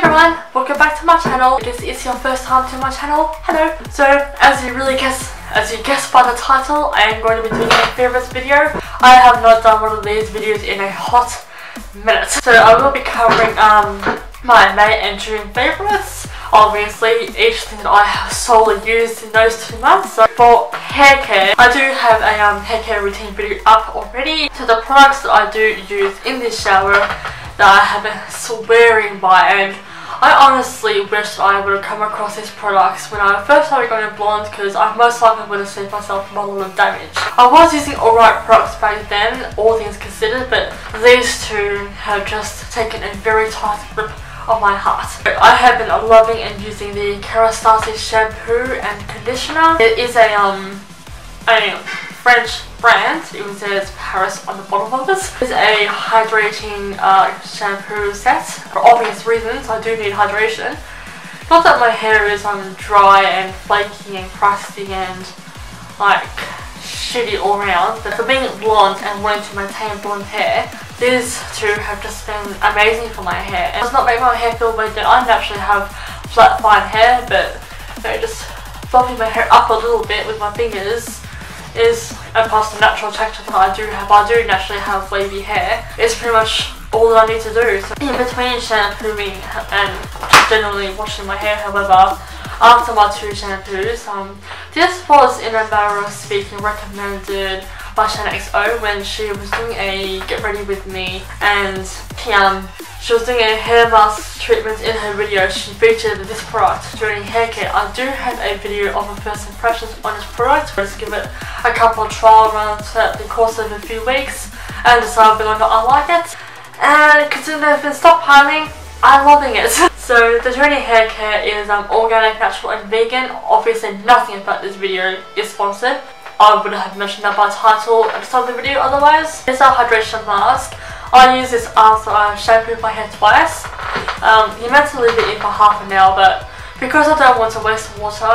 everyone, welcome back to my channel. If this is your first time to my channel, hello. So as you guessed by the title, I am going to be doing a favourites video. I have not done one of these videos in a hot minute. So I will be covering my May and June favourites. Obviously, each thing that I have solely used in those 2 months. So for hair care, I do have a hair care routine video up already. So the products that I do use in the shower that I have been swearing by, and I honestly wish I would have come across these products when I first started going blonde, because I most likely would have saved myself a lot of damage. I was using alright products back then, all things considered, but these two have just taken a very tight grip of my heart. I have been loving and using the Kerastase shampoo and conditioner. It is a French brand. It says Paris on the bottom of this. It's a hydrating shampoo set. For obvious reasons, I do need hydration. Not that my hair is dry and flaky and crusty and like shitty all around, but for being blonde and wanting to maintain blonde hair, these two have just been amazing for my hair. It does not make my hair feel weird. I naturally have flat fine hair, but just fluffing my hair up a little bit with my fingers is, and plus the natural texture that I do have, I do naturally have wavy hair, it's pretty much all that I need to do. So in between shampooing and generally washing my hair, however, after my 2 shampoos, this was in a manner of speaking recommended by Shanna XO when she was doing a get ready with me, and she was doing a hair mask treatment. In her video she featured this product during hair care. I do have a video of her first impressions on this product. Let's give it a couple of trial runs throughout the course of a few weeks and decide whether or not I like it. And considering they've been stockpiling, I'm loving it. So the journey hair care is organic, natural and vegan. Obviously nothing about this video is sponsored. I would have mentioned that by title at the start of the video otherwise. It's a hydration mask. I use this after I shampoo my hair twice. You're meant to leave it in for half an hour, but because I don't want to waste water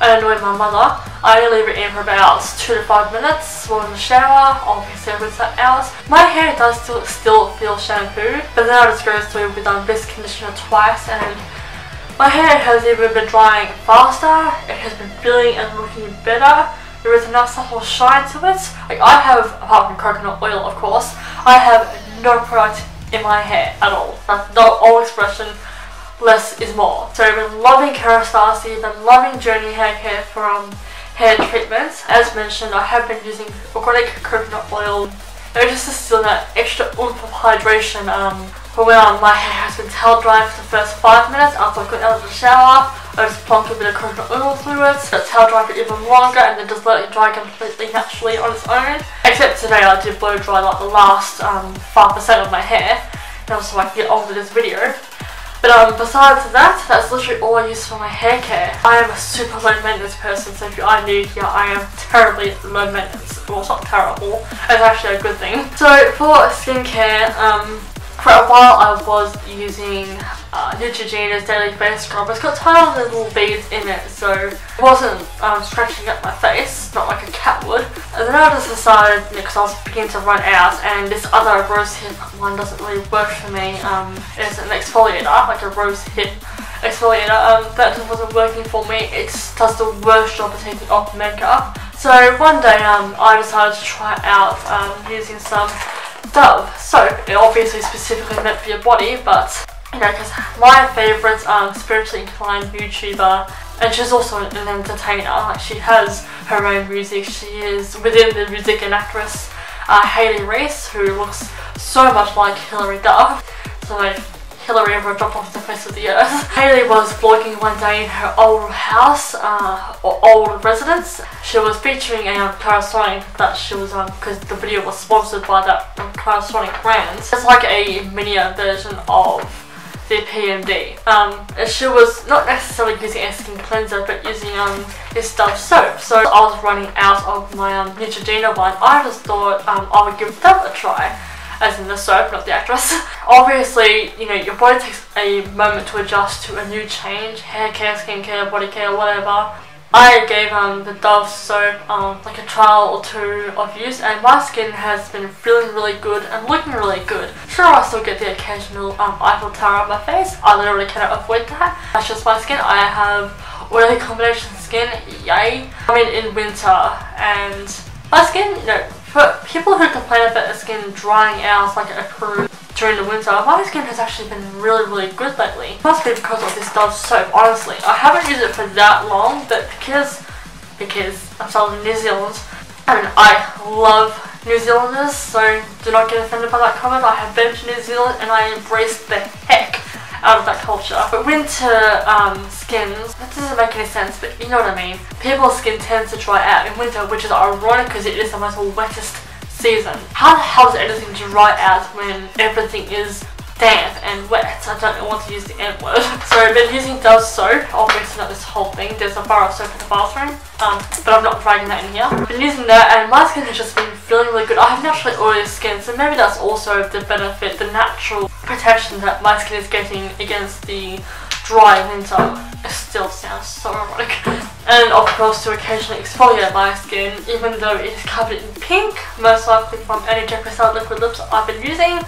and annoy my mother, I only leave it in for about 2 to 5 minutes while in the shower. Obviously I rinse that out. My hair does still feel shampooed, but then I just go through with this conditioner twice, and my hair has even been drying faster. It has been feeling and looking better. There is a nice subtle shine to it. Like, I have, apart from coconut oil of course, I have no product in my hair at all. That's the old expression, less is more. So I've been loving Kerastase, been loving Journey hair care for hair treatments. As mentioned, I have been using organic coconut oil. Just to steal that extra oomph of hydration for when my hair has been towel dry for the first 5 minutes after I've got out of the shower. I just plonk a bit of coconut oil through it, so it's towel dry for even longer, and then just let it dry completely naturally on its own. Except today I did blow dry like the last 5% of my hair, so I can get on with this video. But besides that, that's literally all I use for my hair care. I am a super low maintenance person, so if you are new here, I am terribly low maintenance. Well, it's not terrible, it's actually a good thing. So for skincare, for a while I was using Neutrogena's Daily Face Scrub. It's got tiny little beads in it, so it wasn't scratching up my face, not like a cat would. And then I just decided, because I was beginning to run out, and this other rose hip one doesn't really work for me. It's an exfoliator, like a rose hip exfoliator. That just wasn't working for me. It does the worst job of taking off makeup. So one day I decided to try out using some Dove soap. It obviously specifically meant for your body, but because my favourite spiritually inclined YouTuber, and she's also an entertainer, like she has her own music, she is within the music and actress Hayley Reese, who looks so much like Hilary Duff, so like Hilary ever dropped off the face of the earth. Hayley was vlogging one day in her old house, or old residence. She was featuring a Clarisonic that she was, because the video was sponsored by that Clarisonic brand. It's like a miniature version of the PMD. She was not necessarily using a skin cleanser, but using this Dove soap. So I was running out of my Neutrogena one. I just thought I would give Dove a try. As in the soap, not the actress. Obviously, your body takes a moment to adjust to a new change. Hair care, skin care, body care, whatever. I gave the Dove soap like a trial or 2 of use, and my skin has been feeling really good and looking really good. Sure, I still get the occasional Eiffel Tower on my face. I literally cannot avoid that. That's just my skin. I have oily combination skin, yay. I mean, in winter, and my skin, you know, for people who complain about their skin drying out like a cruise during the winter, my skin has actually been really good lately. It must be because of this Dove soap, honestly. I haven't used it for that long, but because I'm from New Zealand, and I love New Zealanders, so do not get offended by that comment. I have been to New Zealand and I embraced the heck out of that culture. But winter skins, that doesn't make any sense, but you know what I mean. People's skin tends to dry out in winter, which is ironic because it is the most wettest season. How the hell does anything dry out when everything is damp and wet? I don't want to use the N word. So I've been using Dove soap, obviously not this whole thing. There's a bar of soap in the bathroom, but I'm not dragging that in here. I've been using that and my skin has just been feeling really good. I have naturally oily skin, so maybe that's also the benefit, the natural protection that my skin is getting against the dry winter. It still sounds so ironic. And of course to occasionally exfoliate my skin, even though it is covered in pink, most likely from any Jeffree liquid lips I've been using.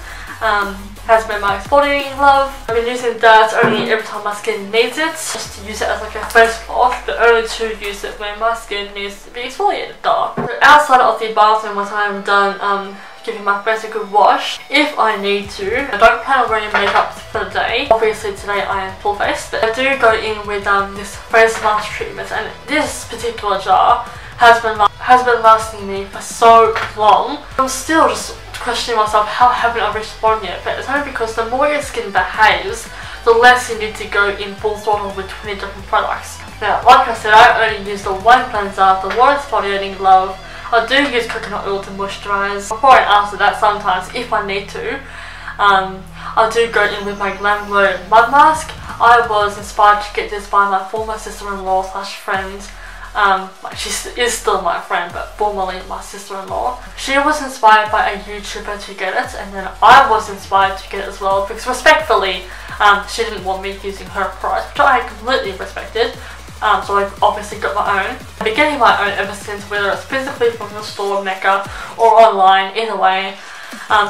Has been my exfoliating love. I've been using that only every time my skin needs it, just to use it as like a face cloth, but only to use it when my skin needs to be exfoliated. So outside of the bathroom, once I'm done giving my face a good wash, if I need to, I don't plan on wearing makeup for the day. Obviously today I am full face, but I do go in with this face mask treatment, and this particular jar has been lasting me for so long. I'm still just questioning myself, how haven't I responded yet? But it's only because the more your skin behaves, the less you need to go in full throttle with 20 different products. Now, like I said, I only use the one cleanser, the one exfoliating glove. I do use coconut oil to moisturise. Before and after that, sometimes, if I need to, I do go in with my Glam Glow mud mask. I was inspired to get this by my former sister-in-law slash friend. She is still my friend, but formerly my sister-in-law. She was inspired by a YouTuber to get it, and then I was inspired to get it as well, because respectfully, she didn't want me using her price, which I completely respected. So I've obviously got my own. I've been getting my own ever since, whether it's physically from the store, Mecca, or online, either way.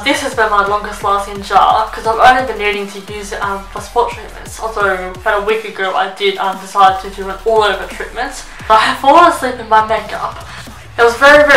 This has been my longest lasting jar because I've only been needing to use it for spot treatments, although about a week ago I did decide to do an all over treatment. I have fallen asleep in my makeup. It was very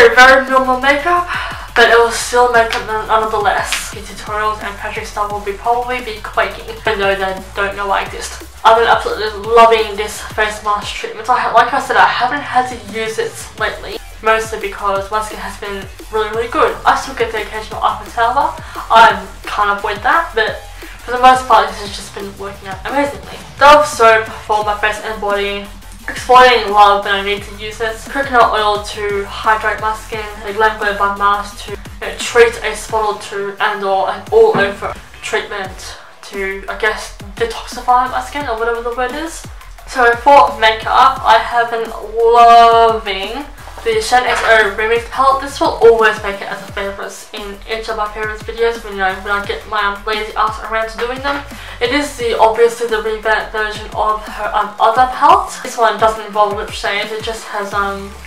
normal makeup, but it was still makeup nonetheless. The tutorials and Patrick's stuff will probably be quaking, even though they don't know I exist. I've been absolutely loving this face mask treatment. Like I said, I haven't had to use it lately, mostly because my skin has been really good. I still get the occasional Eiffel Tower. I can't avoid that, but for the most part this has just been working out amazingly. Dove soap for my face and body. Exfoliating love when I need to use it. Coconut oil to hydrate my skin. A Glam Glow mud mask to treat a spot or two, and or an all over treatment to, I guess, detoxify my skin or whatever the word is. So for makeup, I have been loving the Shane XO Remix palette. This will always make it as a favourite in each of my favourites videos when I get my lazy ass around to doing them. It is obviously the revamped version of her other palette. This one doesn't involve lip shades, it just has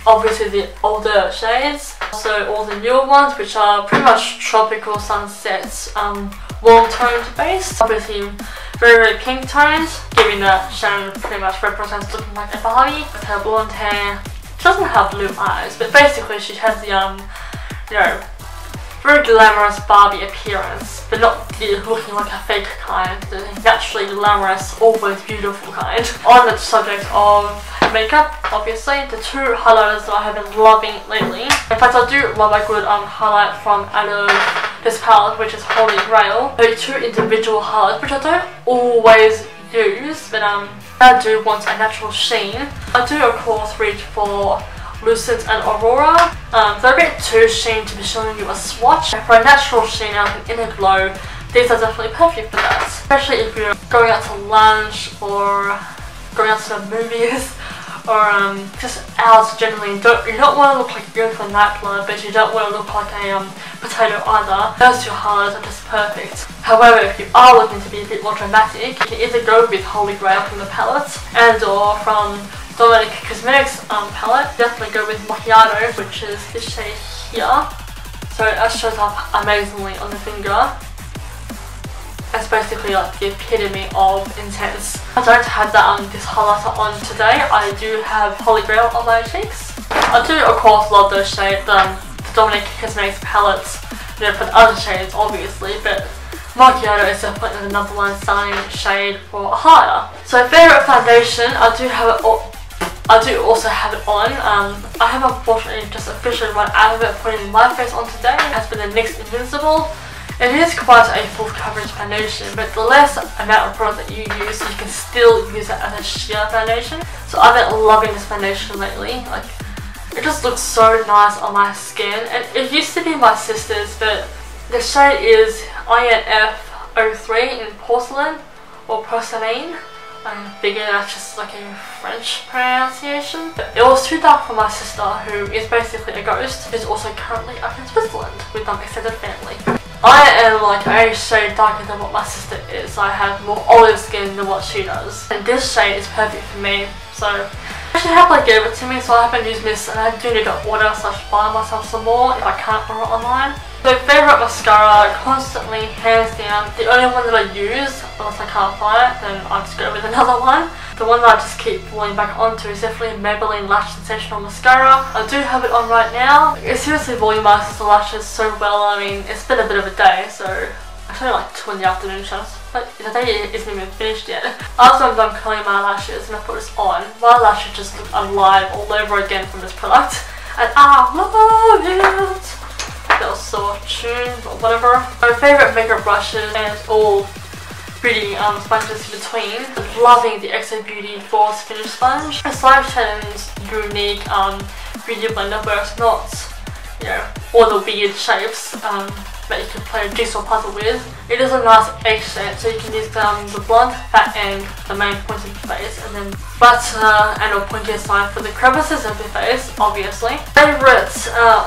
obviously the older shades. Also all the newer ones, which are pretty much tropical sunsets, warm toned based. Obviously very pink tones, given that Shannon pretty much represents looking like a Barbie with her blonde hair. She doesn't have blue eyes, but basically she has the you know, very glamorous Barbie appearance, but not the looking like a fake kind, the naturally glamorous, always beautiful kind. On the subject of makeup, obviously, the 2 highlighters that I have been loving lately. In fact, I do love a good highlight from out of this palette, which is Holy Grail. The 2 individual highlights, which I don't always use, but I do want a natural sheen. I do of course reach for Lucent and Aurora. They're a bit too sheen to be showing you a swatch. For a natural sheen and an inner glow, these are definitely perfect for that. Especially if you're going out to lunch or going out to the movies or just out generally. You don't want to look like you're in for a nightclub, but you don't want to look like a potato either. Those 2 highlights are just perfect. However, if you are looking to be a bit more dramatic, you can either go with Holy Grail from the palette and or from Dominic Cosmetics palette. Definitely go with Macchiato, which is this shade here. So it shows up amazingly on the finger. It's basically like the epitome of intense. I don't have that this highlighter on today. I do have Holy Grail on my cheeks. I do of course love those shades, the Dominic Cosmetics palettes, you know, for the other shades obviously, but Macchiato is definitely the number one selling shade for a highlighter. So favourite foundation, I do also have it on. I have unfortunately just officially run out of it putting my face on today. It has been the NYX Invincible. It is quite a full coverage foundation, but the less amount of product that you use, you can still use it as a sheer foundation. So I've been loving this foundation lately. Like, it just looks so nice on my skin. And it used to be my sister's, but the shade is INF03 in porcelain or porcelain. I figure that's just like a French pronunciation. But it was too dark for my sister, who is basically a ghost, who's also currently up in Switzerland with extended family. I am like a shade darker than what my sister is. I have more olive skin than what she does. And this shade is perfect for me. So she happily gave it to me, so I haven't used this, and I do need to order / buy myself some more if I can't order online. So favourite mascara, constantly, hands down, the only one that I use, unless I can't find it, then I'll just go with another one. The one that I just keep falling back onto is definitely Maybelline Lash Sensational Mascara. I do have it on right now. It seriously volumizes the lashes so well. I mean, it's been a bit of a day, so it's only like 2 in the afternoon, but the day isn't even finished yet. After I'm done curling my lashes and I put this on, my lashes just look alive all over again from this product. And I love it! That was so tuned, or whatever. My favourite makeup brushes and all beauty sponges in between. Loving the XO Beauty Force Finish Sponge. It's Lifetime's unique beauty blender where it's not, you know, all the weird shapes that you can play a jigsaw puzzle with. It is a nice H shape, so you can use the blunt, fat end, the main point of your face, and then butter and or pointy side for the crevices of your face, obviously. Favourite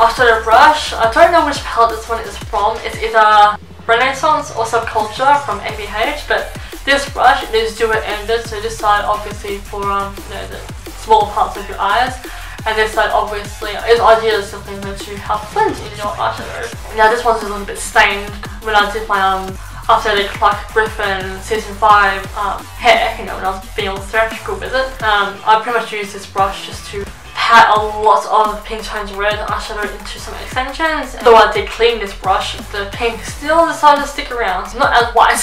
eyeshadow brush, I don't know which palette this one is from. It's either Renaissance or Subculture from ABH, but this brush is dual-ended, so this side obviously for you know, the smaller parts of your eyes, and this side obviously is ideal simply to help blend in your eyeshadow. Now this one's a little bit stained. When I did my updated Clark Griffin Season 5 hair, you know, when I was being all theatrical with it, I pretty much used this brush just to pat a lot of pink tones red eyeshadow into some extensions. Though I did clean this brush, the pink still decided to stick around. Not as white,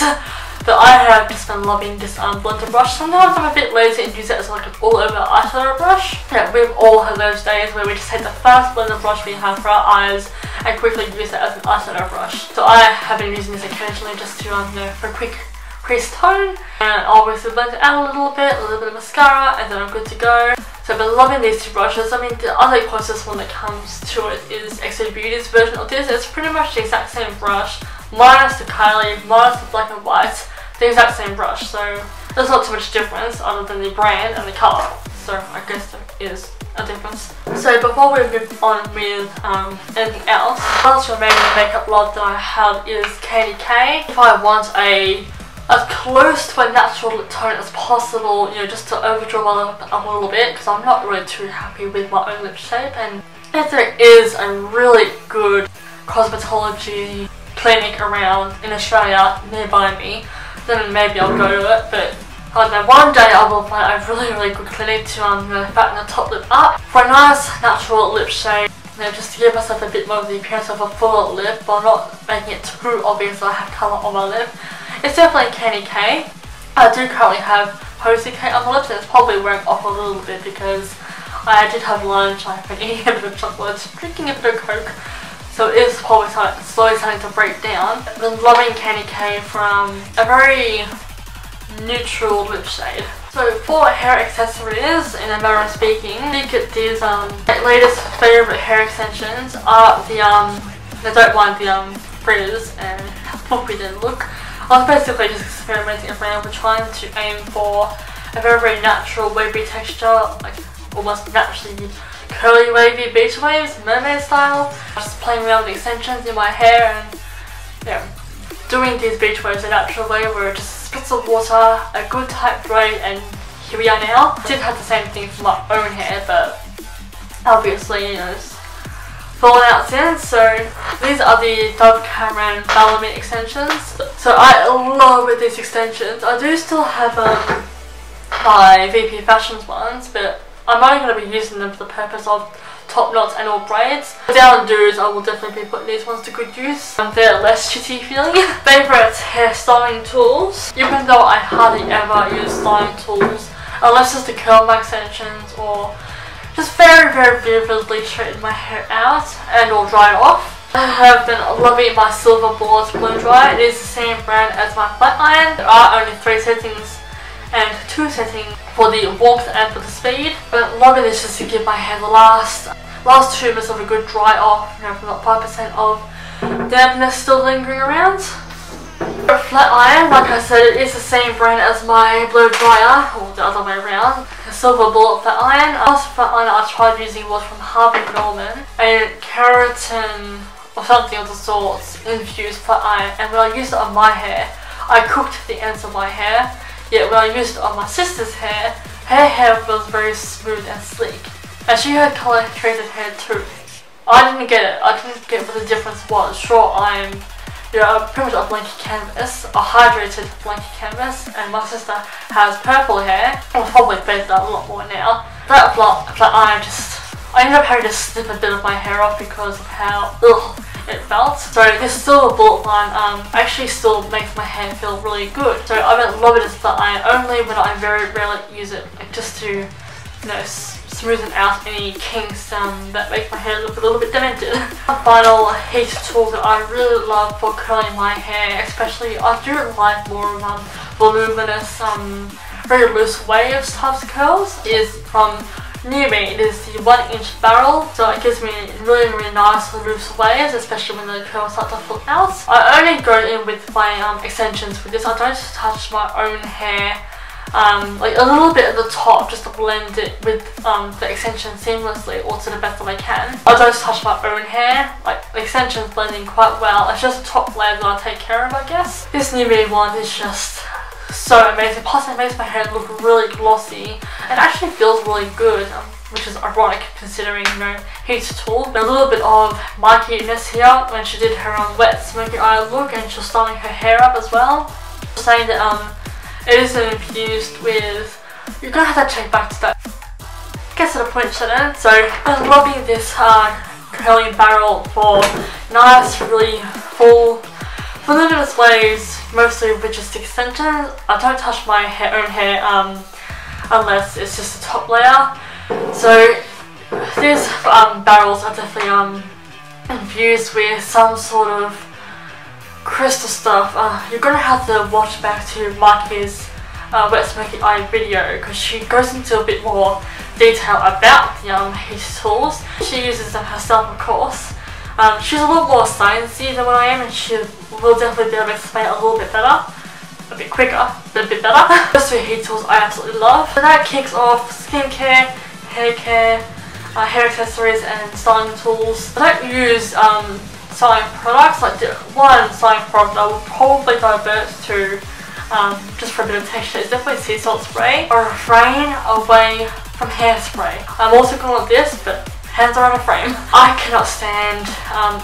but I have just been loving this blender brush. Sometimes I'm a bit lazy and use it as like an all-over eyeshadow brush. Yeah, we've all had those days where we just take the first blender brush we have for our eyes and quickly use it as an eyeshadow brush. So I have been using this occasionally just to, you know, for a quick crease tone, and obviously blend it out a little bit of mascara, and then I'm good to go. So I've been loving these two brushes. I mean, the other closest one that comes to it is XO Beauty's version of this. It's pretty much the exact same brush, minus the Kylie, minus the black and white, the exact same brush. So there's not too much difference other than the brand and the colour. So I guess there is a difference. So before we move on with anything else, the last remaining makeup lot that I have is Candy K. If I want as close to a natural lip tone as possible, you know, just to overdraw my lip up a little bit, because I'm not really too happy with my own lip shape. And if there is a really good cosmetology clinic around in Australia nearby me, then maybe I'll go to it. But I don't know, one day I will find a really good clinic to fatten the top lip up for a nice natural lip shade. You know, just to give myself a bit more of the appearance of a fuller lip, but not making it too obvious that I have colour on my lip. It's definitely Candy K. I do currently have Posy K on my lips, and it's probably wearing off a little bit because I did have lunch, I've been eating a bit of chocolate, drinking a bit of Coke, so it is probably slowly starting to break down. I've been loving Candy K from a very neutral lip shade. So for hair accessories, in a manner of speaking, I think these latest favourite hair extensions are I don't mind the frizz and how poppy they look. I was basically just experimenting around with trying to aim for a very natural wavy texture, like almost naturally curly wavy beach waves, mermaid style. Just playing around with extensions in my hair and yeah, doing these beach waves a natural way where it just spits of water, a good tight braid, and here we are now. I did have the same thing for my own hair, but obviously, you know, it's fallen out since. So these are the Dove Cameron Bellamy extensions. So I love these extensions. I do still have my VP Fashions ones, but I'm only going to be using them for the purpose of top knots and all braids. Down dudes, I will definitely be putting these ones to good use. They're less shitty feeling. Favourite hairstyling tools. Even though I hardly ever use styling tools, unless it's the curl my extensions or just very vividly straighten my hair out and or dry it off. I have been loving my Silver Bullets blow dry. It is the same brand as my flat iron. There are only 3 settings and 2 settings for the warmth and for the speed. But loving this just to give my hair the last 2 minutes of a good dry off, you know, from that 5% of dampness still lingering around. For flat iron, like I said, it is the same brand as my blow dryer, or the other way around. The Silver Bullet flat iron. The last flat iron I tried using was from Harvey Norman, a keratin or something of the sorts infused flat iron, and when I used it on my hair, I cooked the ends of my hair. Yet when I used it on my sister's hair, her hair was very smooth and sleek. And she had colour treated hair too. I didn't get it. I didn't get what the difference was. Sure, I'm, you know, pretty much a blanky canvas, a hydrated blanky canvas, and my sister has purple hair. Well, probably better a lot more now. That flat iron I ended up having to snip a bit of my hair off because of how it felt. So this Silver Bullet one actually still makes my hair feel really good. So I've been loving this flat iron only when I very rarely use it, like just to, you know, smoothen out any kinks that make my hair look a little bit demented. The final heat tool that I really love for curling my hair, especially I do like more voluminous, very loose waves types of curls, is from Near Me. It is the 1-inch barrel, so it gives me really nice loose waves, especially when the curls start to fall out. I only go in with my extensions with this. I don't touch my own hair, like a little bit at the top just to blend it with the extension seamlessly or to the best that I can. I don't touch my own hair, like the extensions blend in quite well. It's just the top layer that I take care of, I guess. This Near Me one is just so amazing. Plus it makes my hair look really glossy and actually feels really good, which is ironic considering, you know, heat tool. A little bit of murkiness here when she did her wet smoky eye look, and she's styling her hair up as well. Saying that it is infused with, you're gonna have to check back to that. Gets to the point, shouldn't it? So I'm loving this curling barrel for nice, really full, voluminous waves, mostly with just extensions. I don't touch my own hair unless it's just the top layer. So these barrels are definitely infused with some sort of crystal stuff. You're gonna have to watch back to Mikey's wet smoky eye video because she goes into a bit more detail about the heat tools. She uses them herself, of course. She's a lot more sciencey than what I am, and she will definitely be able to explain it a little bit better, a bit quicker, but a bit better. Those 2 heat tools I absolutely love. So that kicks off skincare, hair care, hair accessories and styling tools. I don't use styling products. Like one styling product I will probably divert to just for a bit of texture is definitely sea salt spray. I refrain away from hairspray. I'm also going with this, but hands are on a frame. I cannot stand,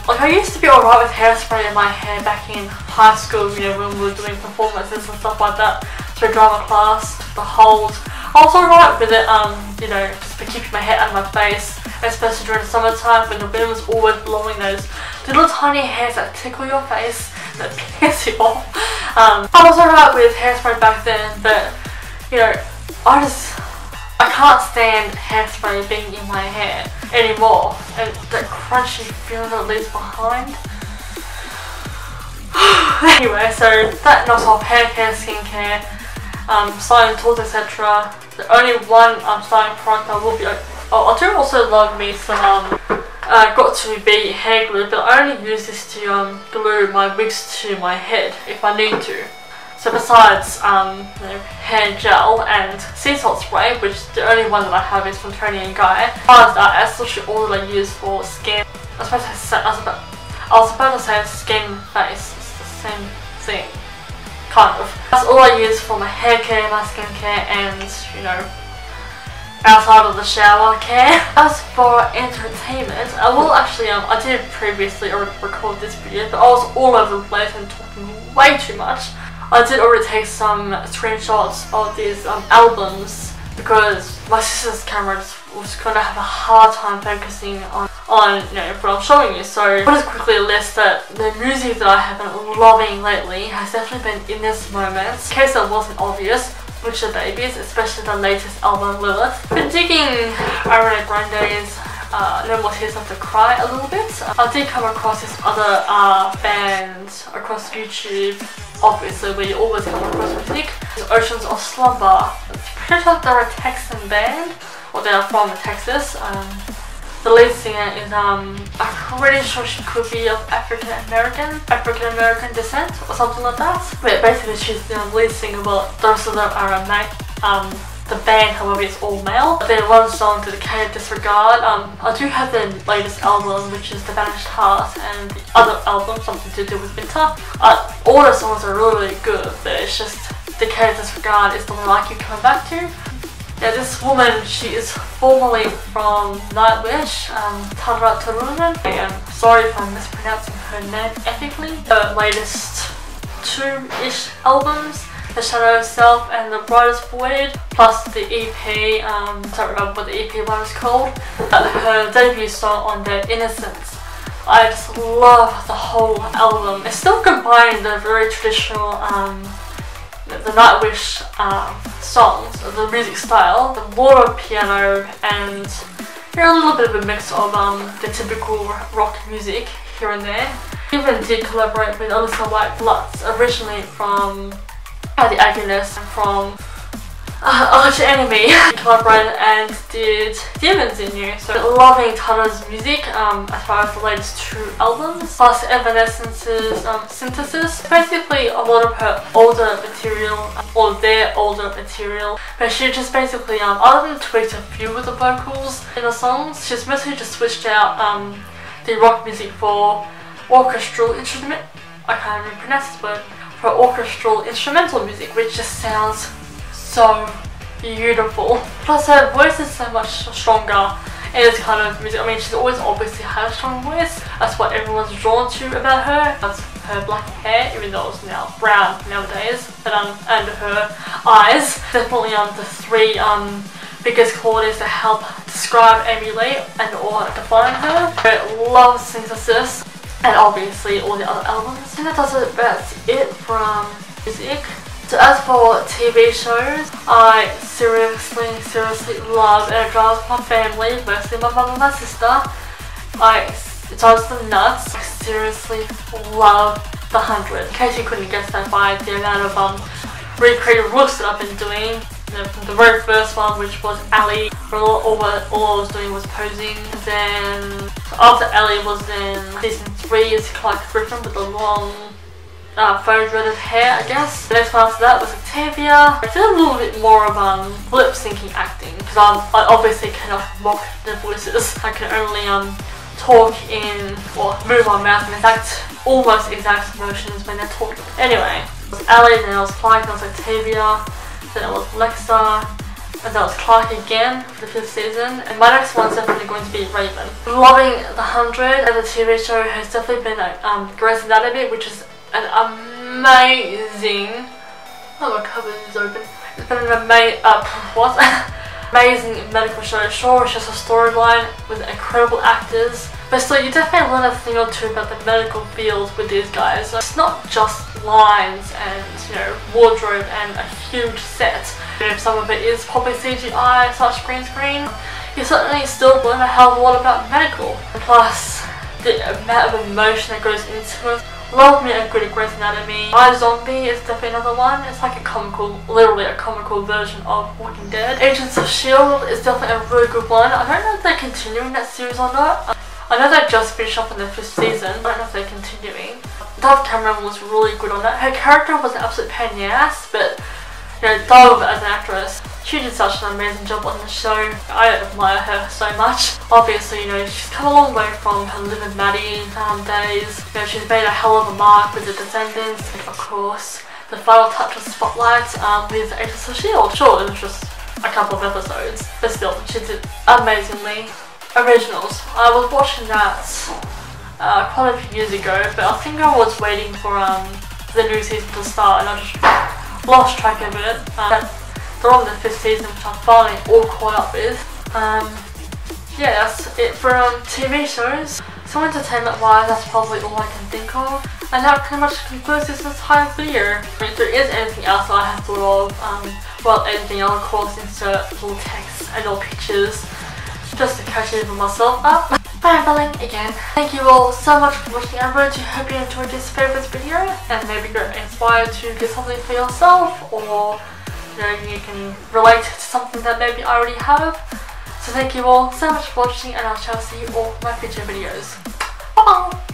like I used to be alright with hairspray in my hair back in high school, you know, when we were doing performances and stuff like that, through drama class, the hold. I was alright with it, you know, just for keeping my hair out of my face, especially during the summertime when the wind was always blowing those little tiny hairs that tickle your face, that piss you off. I was alright with hairspray back then, but, you know, I can't stand hairspray being in my hair anymore, and that crunchy feeling that it leaves behind. Anyway, so that knocks off hair care, skincare, styling tools, etc. The only one styling product I will be, I do also love me some got to be hair glue, but I only use this to glue my wigs to my head if I need to. So besides you know, hair gel and sea salt spray, which the only one that I have is from Tony and Guy. Besides that, that's literally all that I use for skin. I was about to say skin face, it's the same thing. kind of. That's all I use for my hair care, my skin care, and you know, outside of the shower care. As for entertainment, I will actually, I did previously record this video, but I was all over the place and talking way too much. I did already take some screenshots of these albums because my sister's camera was going to have a hard time focusing on you know, what I'm showing you. So I'll just quickly list that the music that I have been loving lately has definitely been in this moment. In case that wasn't obvious, which are babies, especially the latest album, Lilith. I've been digging Ariana Grande's No More Tears Left to Cry a little bit. I did come across this other band across YouTube, obviously, where you always come across music. Oceans of Slumber. It's pretty sure they're a Texan band, or they are from Texas. The lead singer is, I'm pretty sure she could be of African American descent or something like that. But basically she's the lead singer, but the rest of them are the band, however, is all male. Then one song, Dedicated Disregard. I do have the latest album, which is The Vanished Heart, and the other album, Something to Do with Winter. All the songs are really good, but it's just Dedicated Disregard is the one I keep coming back to. Yeah, this woman, she is formerly from Nightwish, Tara Turunen. I'm sorry if I'm mispronouncing her name ethically. The latest two-ish albums, The Shadow Self and The Brightest Void, plus the EP, I don't remember what the EP one is called, her debut song on The Innocence. I just love the whole album. It's still combining the very traditional the Nightwish songs, the music style, the lot of piano, and a little bit of a mix of the typical rock music here and there. Even did collaborate with Alyssa White Lutz, originally from The Agonists and from Arch Enemy. Collaborated and did Demons in You. So loving Tara's music as far as the latest two albums, plus Evanescence's synthesis. Basically a lot of her older material, or their older material, but she just basically other than tweaked a few of the vocals in the songs, she's mostly just switched out the rock music for orchestral instrument. I can't even pronounce this word. For orchestral instrumental music, which just sounds so beautiful. Plus her voice is so much stronger in this kind of music. I mean, she's always obviously had a strong voice. That's what everyone's drawn to about her. That's her black hair, even though it's now brown nowadays, but under her eyes. Definitely the three biggest qualities that help describe Amy Lee and or define her. I love synthesis and obviously all the other albums. And that's it from music. So as for TV shows, I seriously love, and it drives my family, mostly my mum and my sister. It drives them nuts. I seriously love The 100. In case you couldn't guess that by the amount of recreative looks that I've been doing. You know, from the very first one, which was Ali, where all I was doing was posing. Then after Ali was in season 3 is Clark Griffin with the long phone dreaded hair, I guess. The next one after that was Octavia. I did a little bit more of lip syncing acting, because I obviously cannot mock their voices. I can only talk in, or move my mouth in almost exact motions when they're talking. Anyway, it was Ali, then it was Clark, then it was Octavia, then it was Lexa, and then it was Clark again for the 5th season. And my next one's definitely going to be Raven. Loving The 100 as a TV show has definitely been Grey's Anatomy, which is an amazing, oh my cupboard is open. It's been an amazing medical show. Sure, it's just a storyline with incredible actors, but still you definitely learn a thing or two about the medical field with these guys. It's not just lines and, you know, wardrobe and a huge set. You know, some of it is probably CGI / green screen. You certainly still learn a hell of a lot about medical. And plus, the amount of emotion that goes into it. Love me a good Grey's Anatomy. iZombie is definitely another one. It's like a comical, literally a comical version of Walking Dead. Agents of S.H.I.E.L.D. is definitely a really good one. I don't know if they're continuing that series or not. I know they just finished up in the 5th season. I don't know if they're continuing. Dove Cameron was really good on that. Her character was an absolute pain in the ass, but you know, Dove as an actress, she did such an amazing job on the show. I admire her so much. Obviously, you know, she's come a long way from her Liv and Maddie days. You know, she's made a hell of a mark with The Descendants, and of course, the final touch of Spotlight with Agents of S.H.I.E.L.D. Sure, it was just a couple of episodes, but still, she did amazingly. Originals. I was watching that quite a few years ago, but I think I was waiting for the new season to start and I just lost track of it. They're on the 5th season, which I'm finally all caught up with. Yeah, that's it for TV shows. So entertainment wise, that's probably all I can think of. And that pretty much concludes this entire video. If there is anything else that I have thought of, well, anything I'll of course insert little text and little pictures just to catch even myself up. Rambling again. Thank you all so much for watching. I really do hope you enjoyed this favourite video and maybe you're inspired to get something for yourself, or you know, you can relate to something that maybe I already have. So thank you all so much for watching and I shall see you all in my future videos. Bye bye!